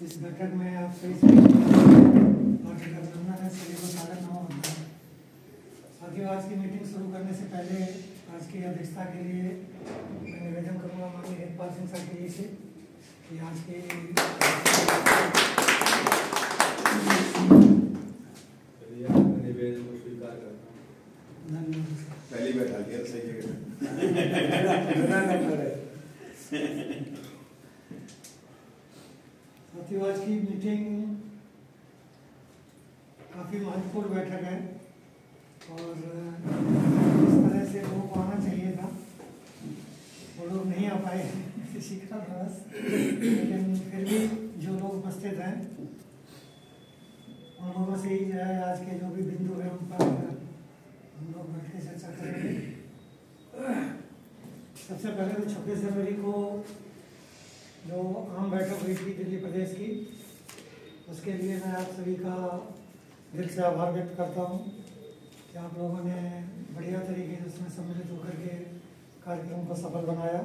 इस बैठक में आप सभी से अभिनंदन है, सभी को स्वागत नमो बुद्धाय। साथियों, आज की मीटिंग शुरू करने से पहले आज की अध्यक्षता के लिए मैं निवेदन करूंगा माननीय हेतपाल सिंह साहब जी से कि आज की निवेदन को स्वीकार करता हूँ। पहली बैठा दिया सही जगह। साथियों, आज की मीटिंग काफ़ी महत्वपूर्ण बैठक है और इस तरह से लोगों को आना चाहिए था, वो लोग नहीं आ पाए किसी का बस, लेकिन फिर भी जो लोग उपस्थित हैं उन लोगों से ही जो है आज के जो भी बिंदु है उन पर हम लोग बैठ के चर्चा करेंगे। सबसे पहले तो 26 जनवरी को जो आम बैठक हुई थी दिल्ली प्रदेश की, उसके लिए मैं आप सभी का दिल से आभार व्यक्त करता हूँ कि आप लोगों ने बढ़िया तरीके से उसमें सम्मिलित होकर के कार्यक्रम को सफल बनाया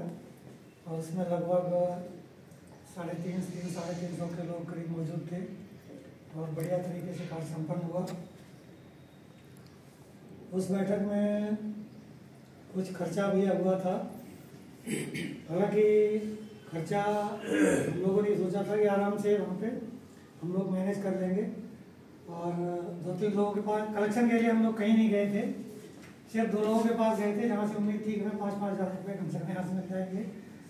और उसमें लगभग 350 के लोग करीब मौजूद थे और बढ़िया तरीके से कार्य संपन्न हुआ। उस बैठक में कुछ खर्चा भी हुआ था, हालांकि खर्चा हम लोगों ने सोचा था कि आराम से वहाँ पे हम लोग मैनेज कर लेंगे और 2-3 लोगों के पास कलेक्शन के लिए हम लोग कहीं नहीं गए थे, सिर्फ 2 लोगों के पास गए थे जहाँ से उम्मीद थी कि हमें 5-5 हज़ार रुपये कम से कम यहाँ से मिल जाएंगे,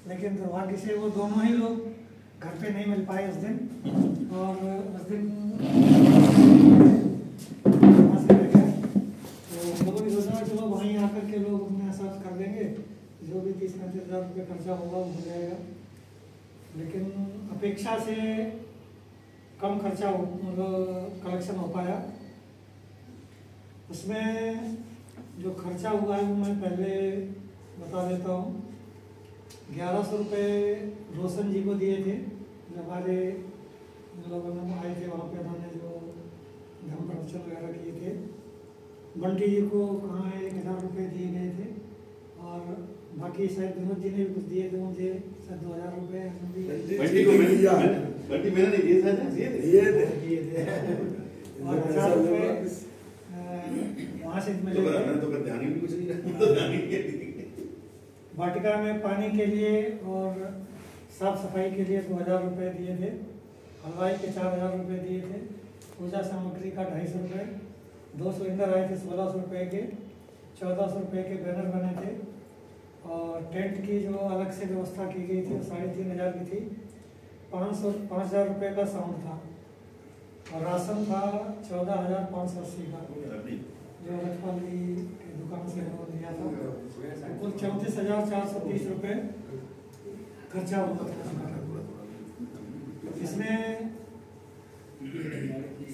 लेकिन दुर्भाग्य से वो दोनों ही लोग घर पे नहीं मिल पाए उस दिन और उस दिन वहाँ से रह गए। तो लोगों ने सोचा चलो वहीं आकर के लोग अपने एहसास कर लेंगे, जो भी 30-35 हज़ार रुपये खर्चा होगा वो हो जाएगा, लेकिन अपेक्षा से कम खर्चा मतलब कलेक्शन हो पाया। उसमें जो खर्चा हुआ है वो मैं पहले बता देता हूँ। 1100 रुपये रोशन जी को दिए थे, जो हमारे लोगों ने आए थे वहाँ पे, उन्होंने जो धर्म प्रवचन वगैरह किए थे। बंटी जी को कहाँ 1000 रुपये दिए गए थे और बाकी शायद विनोद जी ने भी कुछ दिए थे, मुझे शायद 2000 रुपये बंटी को मैंने दिया, बंटी मैंने नहीं दिए थे, दिए थे और 1000 रुपये वहाँ से मिले थे। तो ध्यान ही कुछ नहीं रहा। वाटिका में पानी के लिए और साफ सफाई के लिए 2000 रुपये दिए थे। हलवाई के 4000 रुपये दिए थे। पूजा सामग्री का 250 रुपये। 2 सिलेंडर आए थे 1600 रुपये के। 1400 रुपये के बैनर बने थे और टेंट की जो अलग से व्यवस्था की गई थी वो 3500 की थी। 5000 रुपये का साउंड था और राशन था 14580 का, जो रजपाल जी की दुकान से उन्होंने दिया था। कुल 34,430 रुपये खर्चा हुआ था। इसमें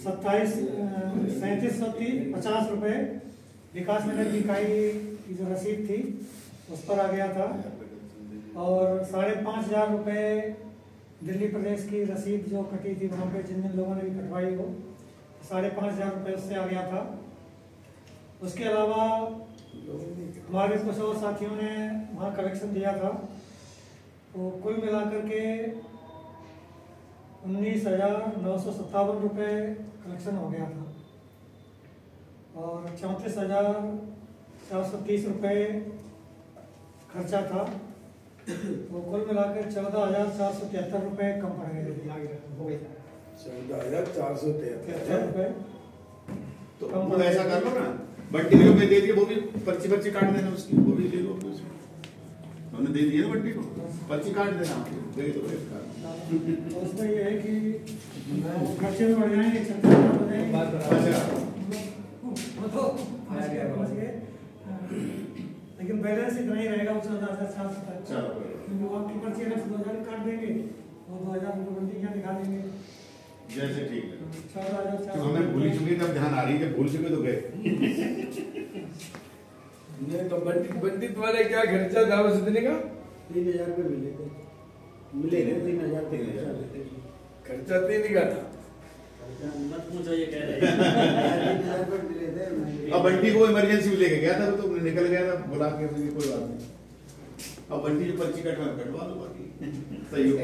3750 रुपये विकास नगर की इकाई की जो रसीद थी उस पर आ गया था और 5,500 रुपये दिल्ली प्रदेश की रसीद जो कटी थी वहाँ पे जिन जिन लोगों ने भी कटवाई हो, 5,500 रुपये उससे आ गया था। उसके अलावा हमारे कुछ और साथियों ने वहाँ कलेक्शन दिया था, तो कुल मिलाकर के 19,957 रुपये कलेक्शन हो गया था और 34,430 रुपये खर्चा था, तो कुल मिलाकर 14,473 रुपये कम पड़ गए। 14,473 रुपये तो ऐसा कर लो ना, बंटी को दे दिए, वो भी पर्ची काट देना उसकी, वो भी ले लो उन्होंने दे दिया बंटी को, पर्ची काट देना दे दो। उसमें ये है कि खर्चे भी बढ़ जाएंगे, लेकिन बैलेंस इतना ही रहेगा 14,473, क्योंकि वो आपकी पर्ची अगर 2000 काट देंगे वो 2000 रुपये बंटी क्या दिखा देंगे। जैसे ठीक है, 14,473 तो हमें भूल चुकी, तब ध्यान आ रही है, भूल चुके तो गए। नहीं तो बंटी तुम्हारे क्या खर्चा था उस दिन का? 3,000 रुपये मिले थे, मिले थे 3,000 खर्चा 3 का था। मत पूछो, ये कह रहे हैं 3,000 रुपये मिले थे। अब बंटी को इमरजेंसी में लेके गया था, तो निकल गया था, बुला के कोई बात नहीं। अब बंटी जो पर्ची कटवा लो, बाकी सही हो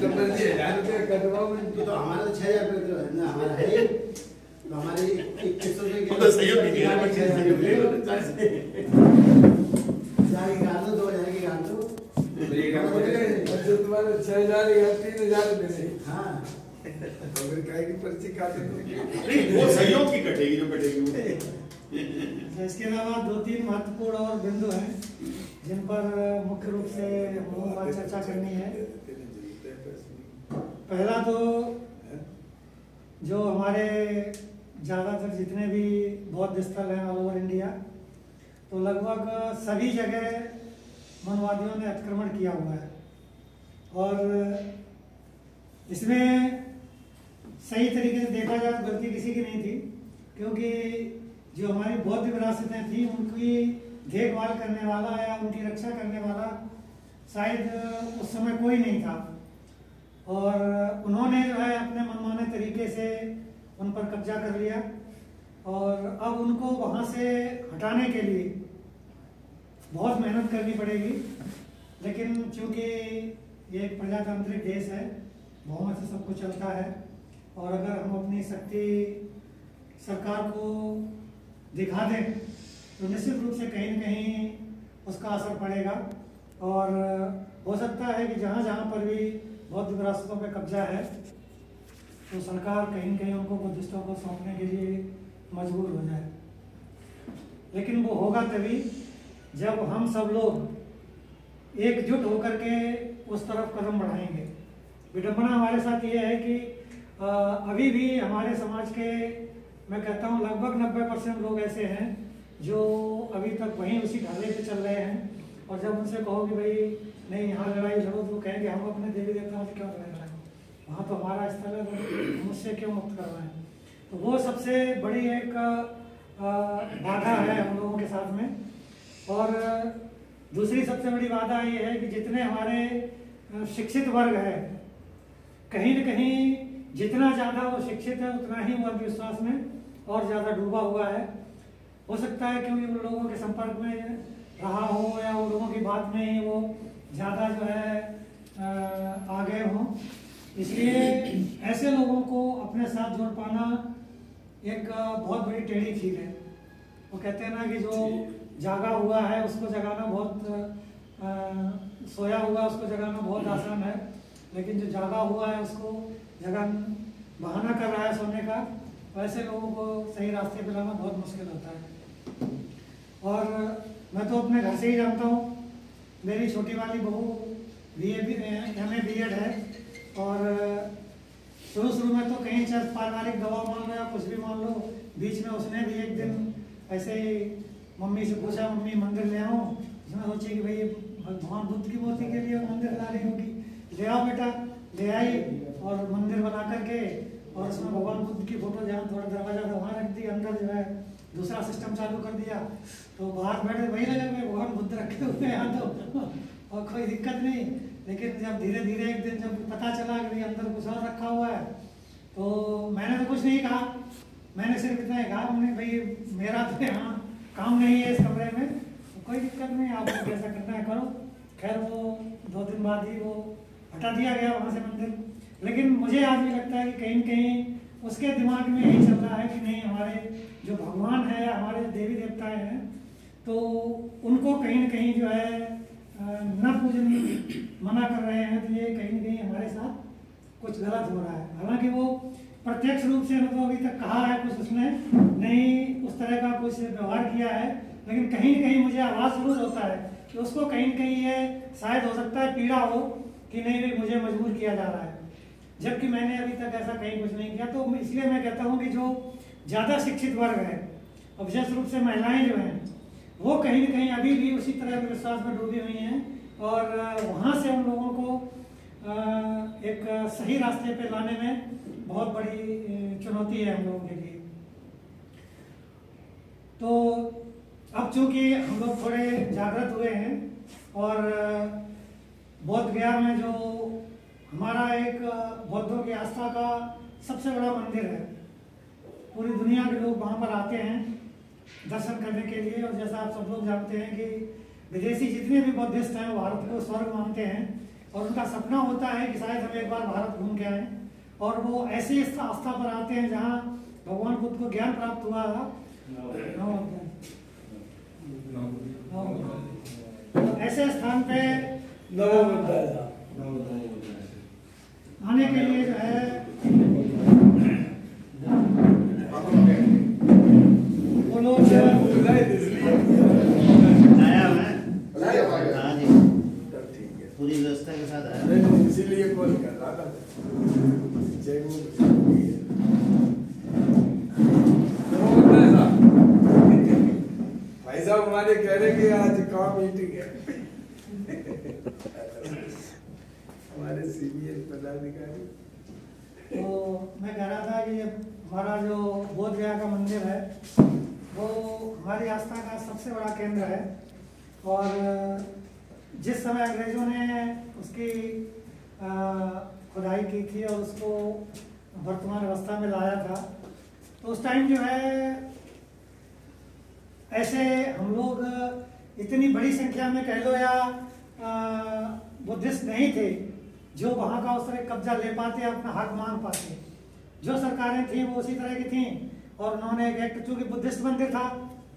तो बल्कि 1000 रुपये कटवाओ में तो हमारा तो 6000 रुपये तो है ना, हमारा है ही। तो हमारे 2100 रुपये वो तो सहयोग नहीं किया, बच्चे सहयोग नहीं किया। 1000 की गाल दो, 2000 की गाल दो। अच्छा तुम्हारे 6000 या 3000 देने। हाँ तो फिर काहे की पर्ची काटे नहीं, वो सहयोग की कटेगी जो कटेगी वो। तो इसके अलावा 2-3 महत्वपूर्ण और बिंदु हैं जिन पर मुख्य रूप से हम बात चर्चा करनी है। पहला तो जो हमारे ज़्यादातर जितने भी बौद्ध स्थल हैं ऑल ओवर इंडिया, तो लगभग सभी जगह मनवादियों ने अतिक्रमण किया हुआ है। और इसमें सही तरीके से देखा जाए तो गलती किसी की नहीं थी, क्योंकि जो हमारी बौद्ध विरासतें थी उनकी देखभाल करने वाला या उनकी रक्षा करने वाला शायद उस समय कोई नहीं था। और उन्होंने जो है अपने मनमाने तरीके से उन पर कब्जा कर लिया, और अब उनको वहाँ से हटाने के लिए बहुत मेहनत करनी पड़ेगी। लेकिन चूँकि ये एक प्रजातांत्रिक देश है, बहुमत से सब कुछ चलता है, और अगर हम अपनी शक्ति सरकार को दिखा दें तो निश्चित रूप से कहीं न कहीं उसका असर पड़ेगा। और हो सकता है कि जहाँ जहाँ पर भी बौद्ध विरासतों पे कब्जा है तो सरकार कहीं न कहीं उनको बुद्धिस्टों को सौंपने के लिए मजबूर हो जाए। लेकिन वो होगा तभी जब हम सब लोग एकजुट होकर के उस तरफ कदम बढ़ाएंगे। विडंबना हमारे साथ ये है कि अभी भी हमारे समाज के, मैं कहता हूँ लगभग 90% लोग ऐसे हैं जो अभी तक वहीं उसी ढाले पे चल रहे हैं। और जब उनसे कहो कि भाई नहीं यहाँ लड़ाई लड़ो, तो कहेंगे हम अपने देवी देवताओं से क्यों लड़ाई लड़ाएं, वहाँ तो हमारा स्थल है, तो मुझसे क्यों मुक्त करवाएं। तो वो सबसे बड़ी एक बाधा है हम लोगों के साथ में। और दूसरी सबसे बड़ी बाधा ये है कि जितने हमारे शिक्षित वर्ग है, कहीं न कहीं जितना ज़्यादा वो शिक्षित है उतना ही वो अंधविश्वास में और ज़्यादा डूबा हुआ है। हो सकता है क्योंकि उन लोगों के संपर्क में रहा हो या उन लोगों की बात में ही वो ज़्यादा जो है आ गए हों, इसलिए ऐसे लोगों को अपने साथ जोड़ पाना एक बहुत बड़ी टेढ़ी खीर है। वो कहते हैं ना कि जो जागा हुआ है उसको जगाना बहुत, सोया हुआ उसको जगाना बहुत आसान है, लेकिन जो जागा हुआ है उसको बहाना कर रहा है सोने का, वैसे लोगों को सही रास्ते पे लाना बहुत मुश्किल होता है। और मैं तो अपने घर से ही जानता हूँ, मेरी छोटी वाली बहू MA B.Ed है, और शुरू में तो कहीं चाहे पारिवारिक दबाव मान लो या कुछ भी मान लो, बीच में उसने भी एक दिन ऐसे ही मम्मी से पूछा, मम्मी मंदिर ले आऊँ। उसने सोची कि भाई भगवान बुद्ध की मूर्ति के लिए मंदिर ला रही होगी, ले आओ बेटा। ले आई और मंदिर बना करके, और उसमें भगवान बुद्ध की फोटो जहाँ थोड़ा दरवाजा था वहाँ रख दी, अंदर जो है दूसरा सिस्टम चालू कर दिया। तो बाहर बैठे वही लगा कि भगवान बुद्ध रखे हुए हैं यहाँ तो और कोई दिक्कत नहीं। लेकिन जब धीरे धीरे एक दिन जब पता चला कि भाई अंदर कुछ और रखा हुआ है, तो मैंने तो कुछ नहीं कहा, मैंने सिर्फ इतना ही कहा, मैंने भाई मेरा तो यहाँ काम नहीं है इस कमरे में, तो कोई दिक्कत नहीं, आपको कैसा करना है करो। खैर वो 2 दिन बाद ही वो हटा दिया गया वहाँ से मंदिर। लेकिन मुझे आज भी लगता है कि कहीं न कहीं उसके दिमाग में यही चल रहा है कि नहीं, हमारे जो भगवान है, हमारे देवी देवताएं हैं, तो उनको कहीं न कहीं जो है न पूजन मना कर रहे हैं, तो ये कहीं न कहीं हमारे साथ कुछ गलत हो रहा है। हालांकि वो प्रत्यक्ष रूप से मतलब अभी तक कहा है कुछ उसने नहीं, उस तरह का कुछ व्यवहार किया है, लेकिन कहीं न कहीं मुझे आवाज़ जरूर होता है कि उसको कहीं न कहीं ये शायद हो सकता है पीड़ा हो कि नहीं भाई मुझे मजबूर किया जा रहा है, जबकि मैंने अभी तक ऐसा कहीं कुछ नहीं किया। तो इसलिए मैं कहता हूँ कि जो ज़्यादा शिक्षित वर्ग है, और विशेष रूप से महिलाएं जो हैं, वो कहीं न कहीं अभी भी उसी तरह के विश्वास में डूबी हुई हैं, और वहाँ से उन लोगों को एक सही रास्ते पे लाने में बहुत बड़ी चुनौती है हम लोगों के लिए। तो अब चूंकि हम लोग थोड़े जागृत हुए हैं, और बोध गया में जो हमारा एक बौद्धों की आस्था का सबसे बड़ा मंदिर है, पूरी दुनिया के लोग वहाँ पर आते हैं दर्शन करने के लिए। और जैसा आप सब लोग जानते हैं कि विदेशी जितने भी बौद्धिस्ट हैं वो भारत को स्वर्ग मानते हैं, और उनका सपना होता है कि शायद हम एक बार भारत घूम के आए, और वो ऐसी आस्था पर आते हैं जहाँ भगवान बुद्ध को ज्ञान प्राप्त हुआ था। तो ऐसे स्थान पे आने के लिए जो है वो लोग आया मैं हाँ जी पूरी व्यवस्था के साथ आया। इसीलिए कॉल कर रहा था। भाई साहब हमारे कह रहे कि आज काम मीटिंग है। हमारे सीनियर पदाधिकारी। तो मैं कह रहा था कि हमारा जो बोध गया का मंदिर है वो हमारी आस्था का सबसे बड़ा केंद्र है, और जिस समय अंग्रेजों ने उसकी खुदाई की थी और उसको वर्तमान अवस्था में लाया था, तो उस टाइम जो है ऐसे हम लोग इतनी बड़ी संख्या में कह लो या बुद्धिस्ट नहीं थे जो वहाँ का उस तरह कब्जा ले पाते, अपना हक मांग पाते। जो सरकारें थी वो उसी तरह की थी, और उन्होंने एक एक्ट, चूंकि बुद्धिस्ट मंदिर था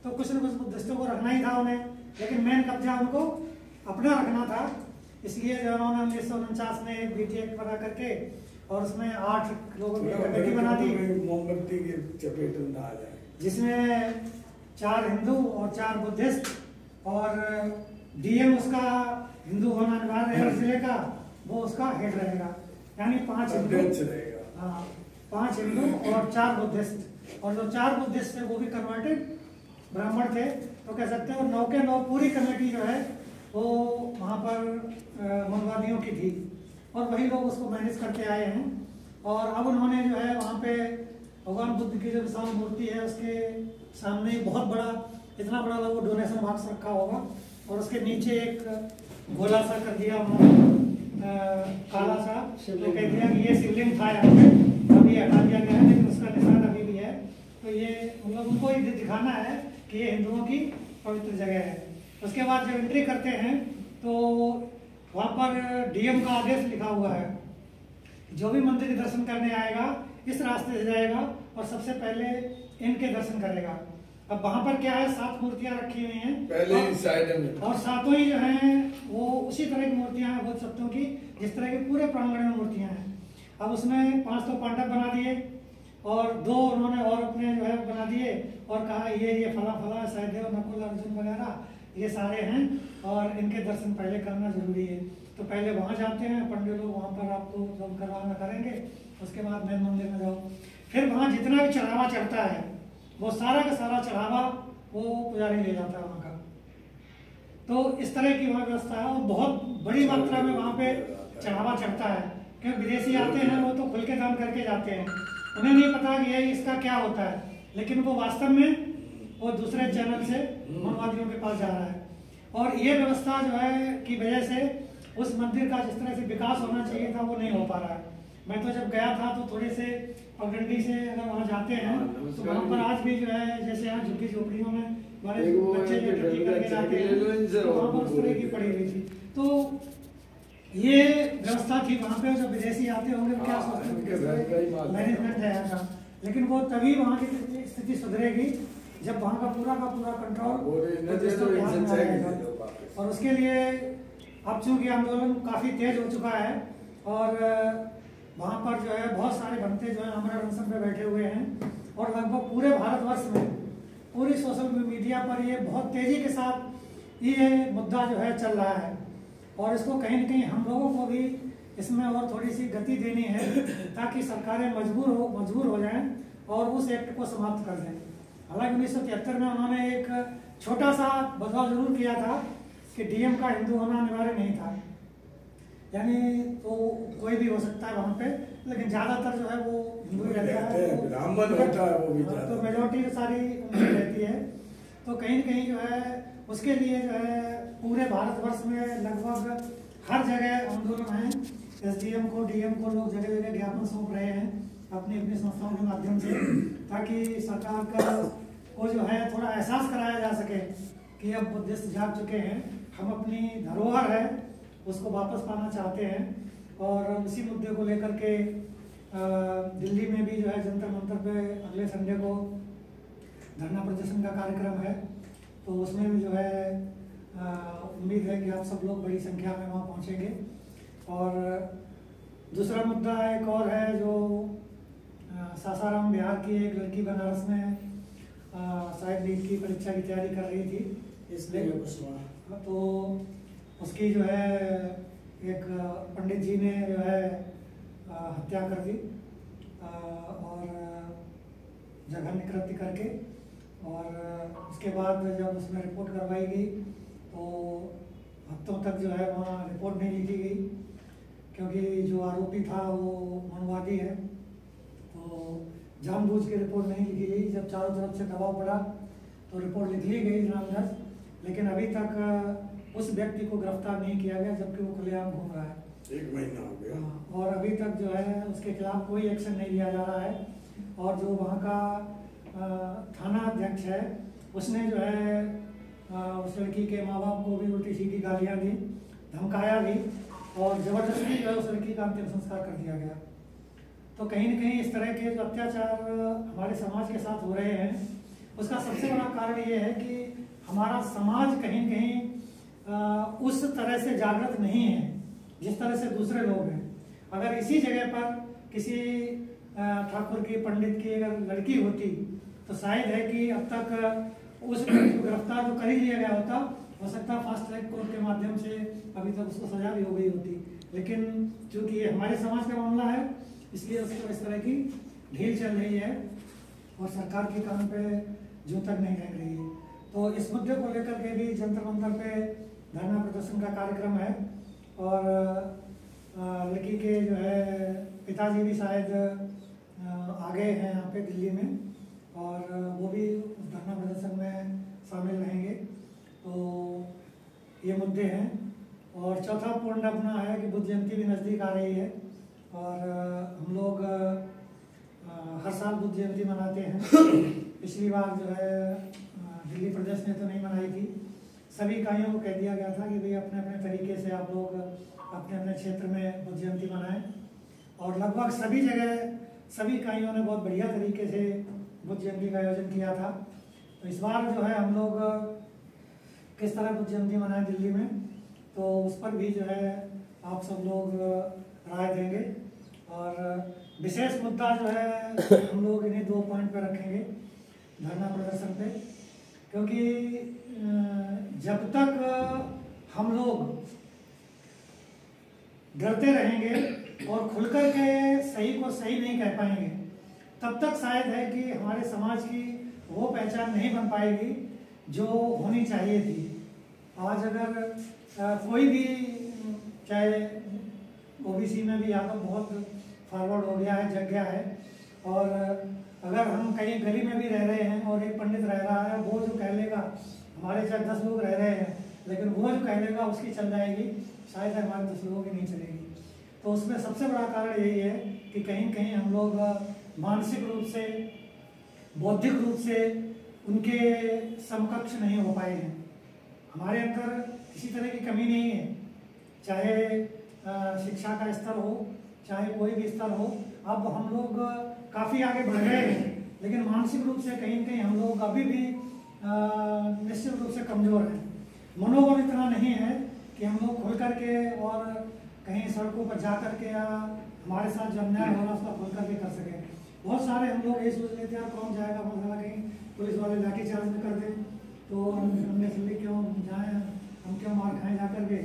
तो कुछ न कुछ बुद्धिस्टों को रखना ही था उन्हें, लेकिन मेन कब्जा उनको अपना रखना था। इसलिए जो उन्होंने 1949 में एक बीटी एक्ट बना करके और उसमें 8 लोगों की कमेटी बना दी, मोमबत्ती के चपेट में आ जाए, जिसमें 4 हिंदू और 4 बुद्धिस्ट, और डीएम उसका हिंदू होना अनिवार्य है जिले का, वो उसका हेड रहेगा, यानी 5 हिंदू रहेगा। हाँ, 5 हिंदू और 4 बुद्धिस्ट, और जो 4 बुद्धिस्ट थे वो भी कन्वर्टेड ब्राह्मण थे, तो कह सकते हो 9 के 9 पूरी कमेटी जो है वो वहाँ पर मनवादियों की थी, और वही लोग उसको मैनेज करते आए हैं। और अब उन्होंने जो है वहाँ पे भगवान बुद्ध की जो विशाल मूर्ति है उसके सामने बहुत बड़ा, इतना बड़ा वो डोनेशन बॉक्स रखा होगा, और उसके नीचे एक गोला सा कर दिया काला सा, तो कह दिया कि ये शिवलिंग था यहाँ पे, अभी हटा दिया गया है, लेकिन उसका निशान अभी भी है। तो ये मतलब उनको ये दिखाना है कि ये हिंदुओं की पवित्र जगह है। उसके बाद जब एंट्री करते हैं तो वहाँ पर डीएम का आदेश लिखा हुआ है, जो भी मंदिर के दर्शन करने आएगा इस रास्ते से जाएगा और सबसे पहले इनके दर्शन करेगा। अब वहाँ पर क्या है, 7 मूर्तियाँ रखी हुई हैं पहले ही साइड में, और 7 ही जो हैं वो उसी तरह की मूर्तियाँ हैं बुद्ध सत्यों की, जिस तरह के पूरे प्रांगण में मूर्तियाँ हैं। अब उसमें 5 तो पांडव बना दिए और 2 उन्होंने और अपने जो है बना दिए, और कहा ये फला फला सहदेव नकुल अर्जुन वगैरह ये सारे हैं, और इनके दर्शन पहले करना जरूरी है। तो पहले वहाँ जाते हैं पंडित लोग, वहाँ पर आपको जब करवाना करेंगे, उसके बाद मेन मंदिर में जाओ। फिर वहाँ जितना भी चढ़ावा चढ़ता है वो सारा का सारा चढ़ावा वो पुजारी ले जाता है वहाँ का। तो इस तरह की वहाँ व्यवस्था है, और बहुत बड़ी मात्रा में वहाँ पे चढ़ावा चढ़ता है, क्योंकि विदेशी आते हैं वो तो खुल के दान करके जाते हैं, उन्हें नहीं पता कि ये इसका क्या होता है, लेकिन वो वास्तव में वो दूसरे चैनल से मनवादियों के पास जा रहा है। और ये व्यवस्था जो है की वजह से उस मंदिर का जिस तरह से विकास होना चाहिए था वो नहीं हो पा रहा है। मैं तो जब गया था तो थोड़े से पगडंडी से अगर वहाँ जाते हैं तो वहाँ पर आज भी जो है जैसे यहाँ झुग्गी झोपड़ियों में हमारे बच्चे जो टट्टी करके जाते हैं तो वहाँ पर उस तरह की पड़ी हुई थी। तो ये व्यवस्था थी वहाँ पे, जब विदेशी आते होंगे क्या सोचते हैं मैनेजमेंट है यहाँ का, लेकिन वो तभी वहाँ की स्थिति सुधरेगी जब वहाँ का पूरा कंट्रोल। और उसके लिए अब चूंकि आंदोलन काफी तेज हो चुका है और वहाँ पर जो है बहुत सारे बनते जो है आमरण अनशन पे बैठे हुए हैं, और लगभग पूरे भारतवर्ष में पूरी सोशल मीडिया पर ये बहुत तेजी के साथ ये मुद्दा जो है चल रहा है, और इसको कहीं न कहीं हम लोगों को भी इसमें और थोड़ी सी गति देनी है ताकि सरकारें मजबूर हो जाएं और उस एक्ट को समाप्त कर दें। हालांकि 1973 में उन्होंने एक छोटा सा बदलाव जरूर किया था कि डीएम का हिंदू होना अनिवार्य नहीं था, यानी तो कोई भी हो सकता है वहाँ पे, लेकिन ज्यादातर जो है वो हिंदू ही रहता है, ब्राह्मण होता है वो भी, तो मेजोरिटी सारी रहती है। तो कहीं न कहीं जो है उसके लिए जो है पूरे भारतवर्ष में लगभग हर जगह आंदोलन है। एसडीएम को डीएम को लोग जगह जगह ज्ञापन सौंप रहे हैं अपनी अपनी संस्थाओं के माध्यम से, ताकि सरकार का को जो है थोड़ा एहसास कराया जा सके कि अब बुद्धिस्ट जाग चुके हैं, हम अपनी धरोहर है उसको वापस पाना चाहते हैं। और उसी मुद्दे को लेकर के दिल्ली में भी जो है जंतर मंतर पे अगले संडे को धरना प्रदर्शन का कार्यक्रम है। तो उसमें भी जो है उम्मीद है कि आप सब लोग बड़ी संख्या में वहाँ पहुँचेंगे। और दूसरा मुद्दा एक और है जो सासाराम बिहार की एक लड़की बनारस में शायद नीट की परीक्षा की तैयारी कर रही थी, इसलिए तो उसकी जो है एक पंडित जी ने जो है हत्या कर दी और जघन्य कृत्य करके। और उसके बाद जब उसमें रिपोर्ट करवाई गई तो हफ्तों तक जो है वहाँ रिपोर्ट नहीं लिखी गई, क्योंकि जो आरोपी था वो मनुवादी है, तो जानबूझ के रिपोर्ट नहीं लिखी गई। जब चारों तरफ से दबाव पड़ा तो रिपोर्ट लिख ली गई नामजद, लेकिन अभी तक उस व्यक्ति को गिरफ्तार नहीं किया गया, जबकि वो खुलेआम घूम रहा है। 1 महीना हो गया और अभी तक जो है उसके खिलाफ कोई एक्शन नहीं लिया जा रहा है। और जो वहाँ का थाना अध्यक्ष है उसने जो है उस लड़की के माँ बाप को भी उल्टी सीधी गालियाँ दी, धमकाया भी, और ज़बरदस्ती जो है उस लड़की का अंतिम संस्कार कर दिया गया। तो कहीं न कहीं इस तरह के जो अत्याचार हमारे समाज के साथ हो रहे हैं, उसका सबसे बड़ा कारण ये है कि हमारा समाज कहीं न कहीं उस तरह से जागृत नहीं है जिस तरह से दूसरे लोग हैं। अगर इसी जगह पर किसी ठाकुर की, पंडित की अगर लड़की होती तो शायद है कि अब तक उस गिरफ्तार जो कर ही लिया गया होता, हो सकता फास्ट ट्रैक कोर्ट के माध्यम से अभी तक उसको सजा भी हो गई होती। लेकिन चूंकि ये हमारे समाज का मामला है, इसलिए उसको इस तरह की ढील चल रही है और सरकार के काम पे जूं तक नहीं लग रही है। तो इस मुद्दे को लेकर के भी जंतर मंतर पे धरना प्रदर्शन का कार्यक्रम है। और लड़की के जो है पिताजी भी शायद आ गए हैं यहाँ पे दिल्ली में, और वो भी उस धरना प्रदर्शन में शामिल रहेंगे। तो ये मुद्दे हैं। और चौथा पॉइंट अपना है कि बुद्ध जयंती भी नज़दीक आ रही है, और हम लोग हर साल बुद्ध जयंती मनाते हैं। पिछली बार जो है दिल्ली प्रदेश ने तो नहीं मनाई थी, सभी इकाइयों को कह दिया गया था कि भाई अपने अपने तरीके से आप लोग अपने अपने क्षेत्र में बुद्ध जयंती मनाएं। और लगभग सभी जगह सभी इकाइयों ने बहुत बढ़िया तरीके से बुद्ध जयंती का आयोजन किया था। तो इस बार जो है हम लोग किस तरह बुद्ध जयंती मनाएं दिल्ली में, तो उस पर भी जो है आप सब लोग राय देंगे। और विशेष मुद्दा जो है हम लोग इन्हीं 2 पॉइंट पर रखेंगे धरना प्रदर्शन पे, क्योंकि जब तक हम लोग डरते रहेंगे और खुलकर के सही को सही नहीं कह पाएंगे, तब तक शायद है कि हमारे समाज की वो पहचान नहीं बन पाएगी जो होनी चाहिए थी। आज अगर कोई भी, चाहे ओबीसी में भी यादव बहुत फॉरवर्ड हो गया है, जग गया है, और अगर हम कहीं गली में भी रह रहे हैं और एक पंडित रह रहा है, वो जो कह लेगा, हमारे चाहे 10 लोग रह रहे हैं, लेकिन वो जो कह लेगा उसकी चल जाएगी, शायद हमारे 10 लोगों की नहीं चलेगी। तो उसमें सबसे बड़ा कारण यही है कि कहीं कहीं हम लोग मानसिक रूप से, बौद्धिक रूप से उनके समकक्ष नहीं हो पाए हैं। हमारे अंदर किसी तरह की कमी नहीं है, चाहे शिक्षा का स्तर हो, चाहे कोई भी स्तर हो। अब हम लोग काफ़ी आगे बढ़ गए हैं, लेकिन मानसिक रूप से कहीं कहीं हम लोग अभी भी निश्चित रूप से कमज़ोर हैं। मनोबल इतना नहीं है कि हम लोग खुल करके और कहीं सड़कों पर जा करके या हमारे साथ जो अन्याय हो रहा उसका खुल करके कर सकें। बहुत सारे हम लोग ये सोच लेते हैं कौन जाएगा, बहुत ज़्यादा कहीं पुलिस वाले लाठी चार्ज में कर दें तो हमने सुनी क्यों जाएँ, हम क्यों मार खाएँ जा करके,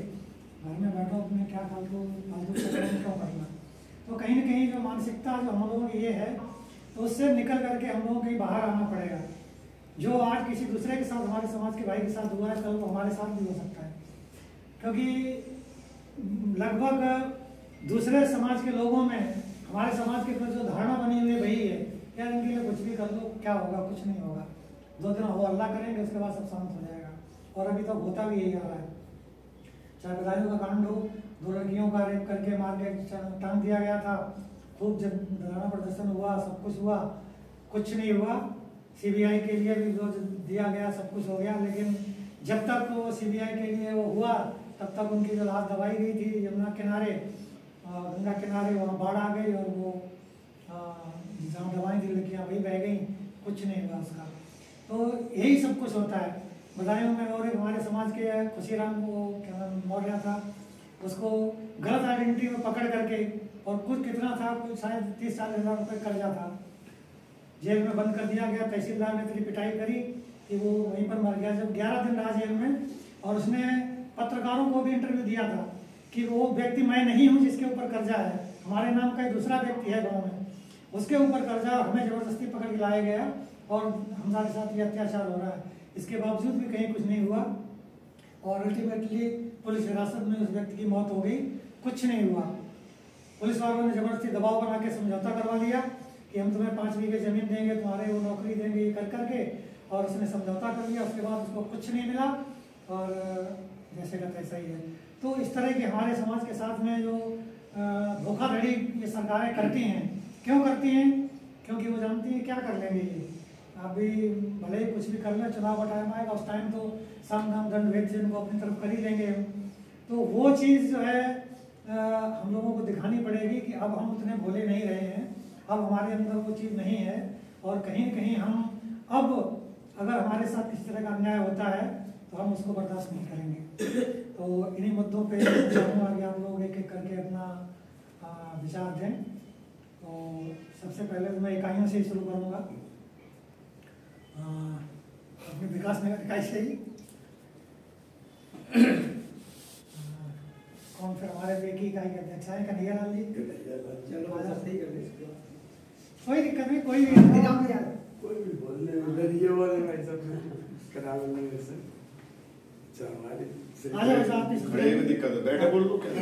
घर में बैठो अपने क्या फालतू क्यों करना। तो कहीं ना कहीं जो मानसिकता जो हम लोगों की ये है, तो उससे निकल करके हम लोगों को बाहर आना पड़ेगा। जो आज किसी दूसरे के साथ, हमारे समाज के भाई के साथ हुआ है, कल वो हमारे साथ भी हो सकता है, क्योंकि लगभग दूसरे समाज के लोगों में हमारे समाज के ऊपर जो धारणा बनी हुई है वही है, यार इनके लिए कुछ भी कर लो, क्या होगा, कुछ नहीं होगा, 2 दिन वो अल्लाह करेंगे, उसके बाद सब शांत हो जाएगा। और अभी तक होता भी यही आ रहा है। चाहे बदायूं का कांड हो, 2 लड़कियों का रेप करके मार के टांग दिया गया था, खूब जब धरना प्रदर्शन हुआ, सब कुछ हुआ, कुछ नहीं हुआ। सीबीआई के लिए भी जो दिया गया सब कुछ हो गया, लेकिन जब तक वो सीबीआई के लिए वो हुआ तब तक उनकी जो लाश दबाई गई थी यमुना किनारे, गंगा किनारे, वहाँ बाढ़ आ गई और वो जहाँ दवाई थी लड़कियाँ वही बह गई, कुछ नहीं हुआ उसका। तो यही सब कुछ होता है बदायूं में। और एक हमारे समाज के खुशीराम, वो क्या नाम मौर्य था, उसको गलत आइडेंटिटी में पकड़ करके, और कुछ कितना था, कुछ शायद 30-40 हज़ार रुपये कर्जा था, जेल में बंद कर दिया गया। तहसीलदार ने इतनी पिटाई करी कि वो वहीं पर मर गया। जब 11 दिन रहा जेल में, और उसने पत्रकारों को भी इंटरव्यू दिया था कि वो व्यक्ति मैं नहीं हूँ जिसके ऊपर कर्जा है, हमारे नाम का एक दूसरा व्यक्ति है गाँव में, उसके ऊपर कर्जा, हमें ज़बरदस्ती पकड़ के लाया गया और हमारे साथ ये अत्याचार हो रहा है। इसके बावजूद भी कहीं कुछ नहीं हुआ और अल्टीमेटली पुलिस हिरासत में उस व्यक्ति की मौत हो गई, कुछ नहीं हुआ। पुलिस वालों ने ज़बरदस्ती दबाव बना के समझौता करवा लिया कि हम तुम्हें 5 बीघे ज़मीन देंगे, तुम्हारे वो नौकरी देंगे, ये कर करके, और उसने समझौता कर लिया। उसके बाद उसको कुछ नहीं मिला और जैसे का तैसा ही है। तो इस तरह के हमारे समाज के साथ में जो धोखाधड़ी ये सरकारें करती हैं, क्यों करती हैं? क्योंकि वो जानती हैं क्या कर लेंगे ये, अभी भले ही कुछ भी कर लें, चुनाव का टाइम आएगा, उस टाइम तो साम दाम दंड भेद से इनको अपनी तरफ कर ही लेंगे हम। तो वो चीज़ जो है हम लोगों को दिखानी पड़ेगी कि अब हम उतने भोले नहीं रहे हैं, अब हमारे अंदर वो चीज़ नहीं है, और कहीं न कहीं हम अब अगर हमारे साथ किसी तरह का अन्याय होता है तो हम उसको बर्दाश्त नहीं करेंगे। तो इन्हीं मुद्दों पे चाहूँगा कि आप लोग एक एक करके अपना विचार दें। तो सबसे पहले तो मैं इकाइयों से ही शुरू करूँगा, अपने विकास नगर इकाई से ही। कौन फिर हमारे बेकी इकाई के अध्यक्ष हैं? कन्हैया लाल जी। कोई दिक्कत नहीं, कोई भी कोई भी बोलने ये वाले भाई सब करा लेंगे से। आ जाओ साहब, बड़े में दिक्कत है, बैठे बोल लो क्या।